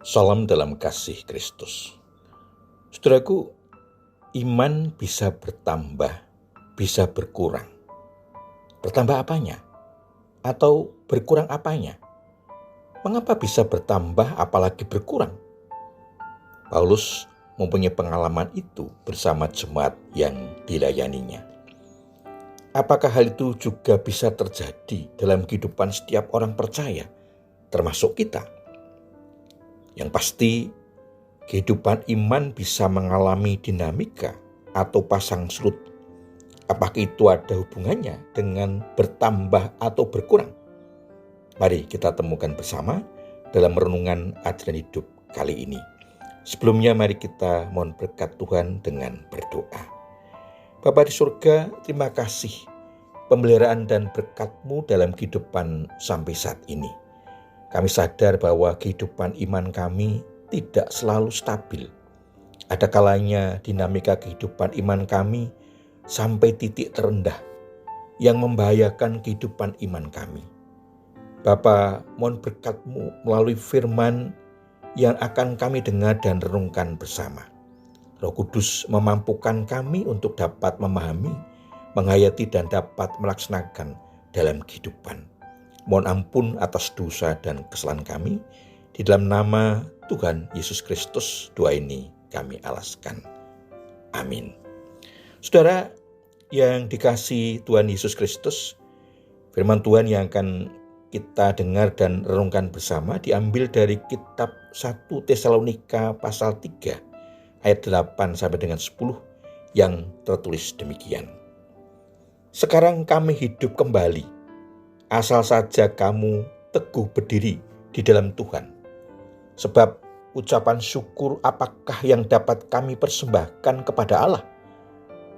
Salam dalam kasih Kristus. Saudaraku, iman bisa bertambah, bisa berkurang. Bertambah apanya? Atau berkurang apanya? Mengapa bisa bertambah apalagi berkurang? Paulus mempunyai pengalaman itu bersama jemaat yang dilayaninya. Apakah hal itu juga bisa terjadi dalam kehidupan setiap orang percaya, termasuk kita? Yang pasti, kehidupan iman bisa mengalami dinamika atau pasang surut. Apakah itu ada hubungannya dengan bertambah atau berkurang? Mari kita temukan bersama dalam renungan ajaran hidup kali ini. Sebelumnya mari kita mohon berkat Tuhan dengan berdoa. Bapa di surga, terima kasih pemeliharaan dan berkat-Mu dalam kehidupan sampai saat ini. Kami sadar bahwa kehidupan iman kami tidak selalu stabil. Ada kalanya dinamika kehidupan iman kami sampai titik terendah yang membahayakan kehidupan iman kami. Bapa, mohon berkat-Mu melalui firman yang akan kami dengar dan renungkan bersama. Roh Kudus memampukan kami untuk dapat memahami, menghayati dan dapat melaksanakan dalam kehidupan. Mohon ampun atas dosa dan kesalahan kami. Di dalam nama Tuhan Yesus Kristus, doa ini kami alaskan. Amin. Saudara yang dikasihi Tuhan Yesus Kristus, firman Tuhan yang akan kita dengar dan renungkan bersama diambil dari kitab 1 Tesalonika pasal 3 ayat 8 sampai dengan 10 yang tertulis demikian. Sekarang kami hidup kembali, asal saja kamu teguh berdiri di dalam Tuhan. Sebab ucapan syukur apakah yang dapat kami persembahkan kepada Allah?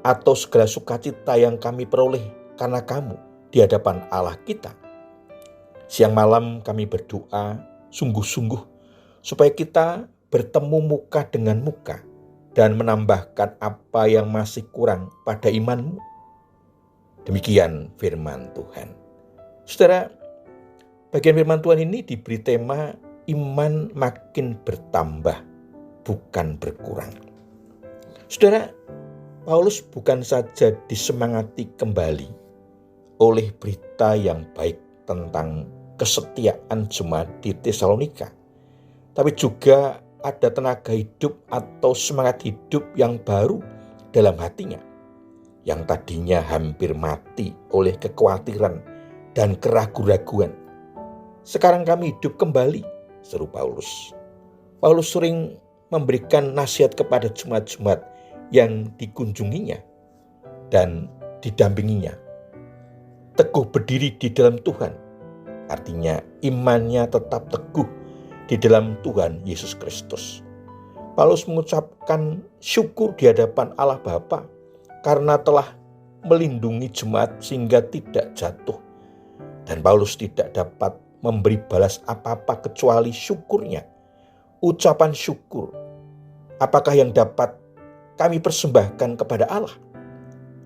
Atau segala sukacita yang kami peroleh karena kamu di hadapan Allah kita? Siang malam kami berdoa sungguh-sungguh supaya kita bertemu muka dengan muka dan menambahkan apa yang masih kurang pada imanmu. Demikian firman Tuhan. Saudara, bagian firman Tuhan ini diberi tema iman makin bertambah, bukan berkurang. Saudara, Paulus bukan saja disemangati kembali oleh berita yang baik tentang kesetiaan jemaat di Tesalonika, tapi juga ada tenaga hidup atau semangat hidup yang baru dalam hatinya, yang tadinya hampir mati oleh kekhawatiran dan keraguan-raguan. Sekarang kami hidup kembali, seru Paulus. Paulus sering memberikan nasihat kepada jemaat-jemaat yang dikunjunginya dan didampinginya. Teguh berdiri di dalam Tuhan, artinya imannya tetap teguh di dalam Tuhan Yesus Kristus. Paulus mengucapkan syukur di hadapan Allah Bapa karena telah melindungi jemaat sehingga tidak jatuh. Dan Paulus tidak dapat memberi balas apa-apa kecuali syukurnya. Ucapan syukur, apakah yang dapat kami persembahkan kepada Allah?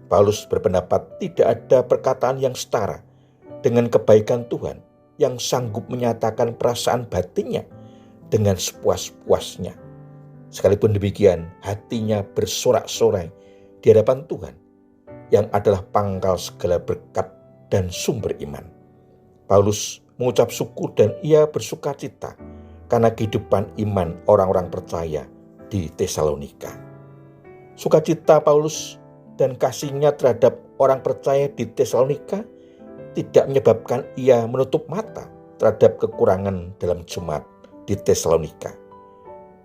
Paulus berpendapat tidak ada perkataan yang setara dengan kebaikan Tuhan yang sanggup menyatakan perasaan batinnya dengan sepuas-puasnya. Sekalipun demikian, hatinya bersorak-sorai di hadapan Tuhan yang adalah pangkal segala berkat dan sumber iman. Paulus mengucap syukur dan ia bersukacita karena kehidupan iman orang-orang percaya di Tesalonika. Sukacita Paulus dan kasihnya terhadap orang percaya di Tesalonika tidak menyebabkan ia menutup mata terhadap kekurangan dalam jemaat di Tesalonika.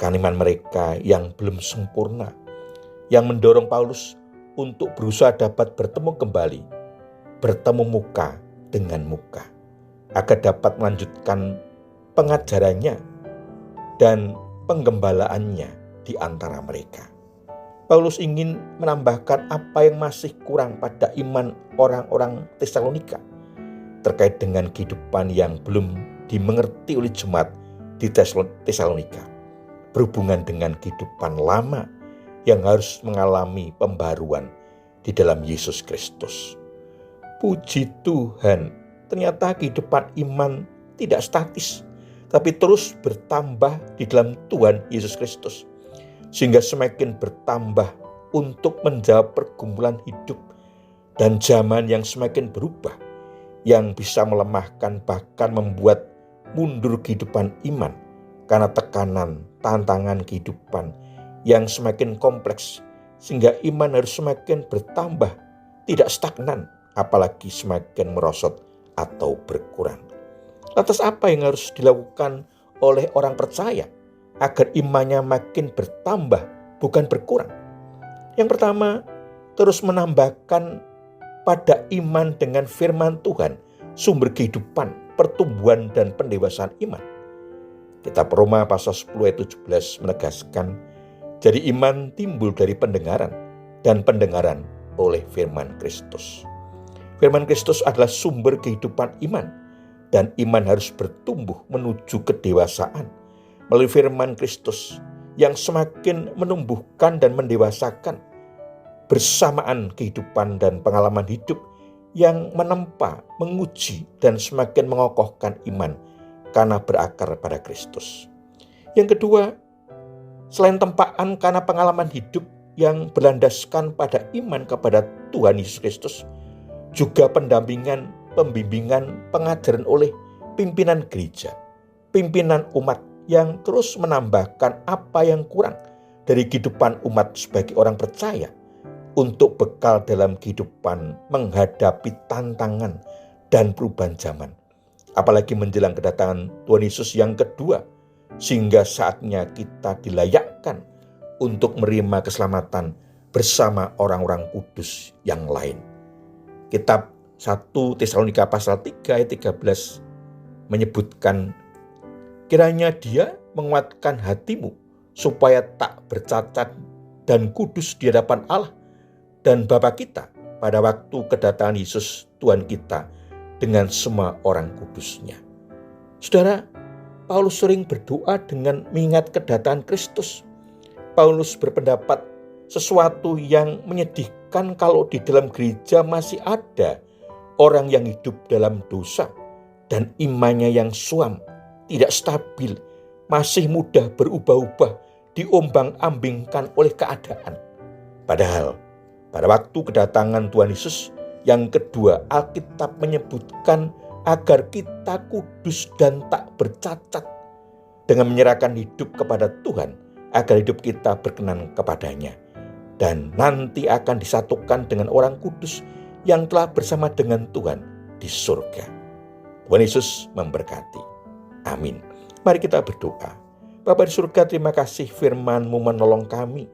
Keimanan mereka yang belum sempurna, yang mendorong Paulus untuk berusaha dapat bertemu kembali, bertemu muka dengan muka, agar dapat melanjutkan pengajarannya dan penggembalaannya di antara mereka. Paulus ingin menambahkan apa yang masih kurang pada iman orang-orang Tesalonika terkait dengan kehidupan yang belum dimengerti oleh jemaat di Tesalonika, berhubungan dengan kehidupan lama yang harus mengalami pembaruan di dalam Yesus Kristus. Puji Tuhan, ternyata kehidupan iman tidak statis, tapi terus bertambah di dalam Tuhan Yesus Kristus, sehingga semakin bertambah untuk menjawab pergumulan hidup dan zaman yang semakin berubah, yang bisa melemahkan bahkan membuat mundur kehidupan iman karena tekanan, tantangan kehidupan yang semakin kompleks, sehingga iman harus semakin bertambah, tidak stagnan, apalagi semakin merosot atau berkurang. Lantas apa yang harus dilakukan oleh orang percaya agar imannya makin bertambah, bukan berkurang? Yang pertama, terus menambahkan pada iman dengan firman Tuhan, sumber kehidupan, pertumbuhan, dan pendewasaan iman. Kitab Roma pasal 10 ayat 17 menegaskan, jadi iman timbul dari pendengaran, dan pendengaran oleh firman Kristus. Firman Kristus adalah sumber kehidupan iman, dan iman harus bertumbuh menuju kedewasaan melalui firman Kristus yang semakin menumbuhkan dan mendewasakan bersamaan kehidupan dan pengalaman hidup yang menempa, menguji, dan semakin mengokohkan iman karena berakar pada Kristus. Yang kedua, selain tempaan karena pengalaman hidup yang berlandaskan pada iman kepada Tuhan Yesus Kristus, juga pendampingan, pembimbingan, pengajaran oleh pimpinan gereja, pimpinan umat yang terus menambahkan apa yang kurang dari kehidupan umat sebagai orang percaya untuk bekal dalam kehidupan menghadapi tantangan dan perubahan zaman. Apalagi menjelang kedatangan Tuhan Yesus yang kedua, sehingga saatnya kita dilayakkan untuk menerima keselamatan bersama orang-orang kudus yang lain. Kitab 1 Tesalonika pasal 3 ayat 13 menyebutkan, kiranya Dia menguatkan hatimu supaya tak bercacat dan kudus di hadapan Allah dan Bapa kita pada waktu kedatangan Yesus Tuhan kita dengan semua orang kudusnya. Saudara, Paulus sering berdoa dengan mengingat kedatangan Kristus. Paulus berpendapat sesuatu yang menyedihkan kalau di dalam gereja masih ada orang yang hidup dalam dosa dan imannya yang suam, tidak stabil, masih mudah berubah-ubah, diombang-ambingkan oleh keadaan. Padahal pada waktu kedatangan Tuhan Yesus yang kedua, Alkitab menyebutkan agar kita kudus dan tak bercacat dengan menyerahkan hidup kepada Tuhan, agar hidup kita berkenan kepadanya, dan nanti akan disatukan dengan orang kudus yang telah bersama dengan Tuhan di surga. Tuhan Yesus memberkati. Amin. Mari kita berdoa. Bapa di surga, terima kasih firman-Mu menolong kami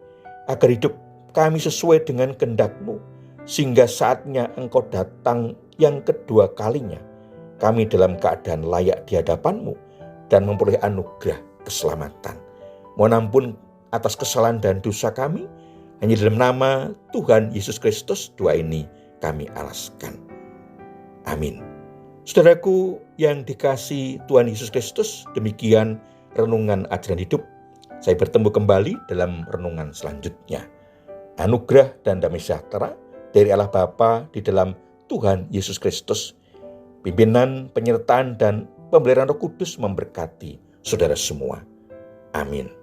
agar hidup kami sesuai dengan kehendak-Mu, sehingga saatnya Engkau datang yang kedua kalinya, kami dalam keadaan layak di hadapan-Mu dan memperoleh anugerah keselamatan. Mohon ampun atas kesalahan dan dosa kami. Hanya dalam nama Tuhan Yesus Kristus doa ini kami alaskan. Amin. Saudaraku yang dikasihi Tuhan Yesus Kristus, demikian renungan ajaran hidup. Saya bertemu kembali dalam renungan selanjutnya. Anugerah dan damai sejahtera dari Allah Bapa di dalam Tuhan Yesus Kristus, pimpinan, penyertaan, dan pemeliharaan Roh Kudus memberkati saudara semua. Amin.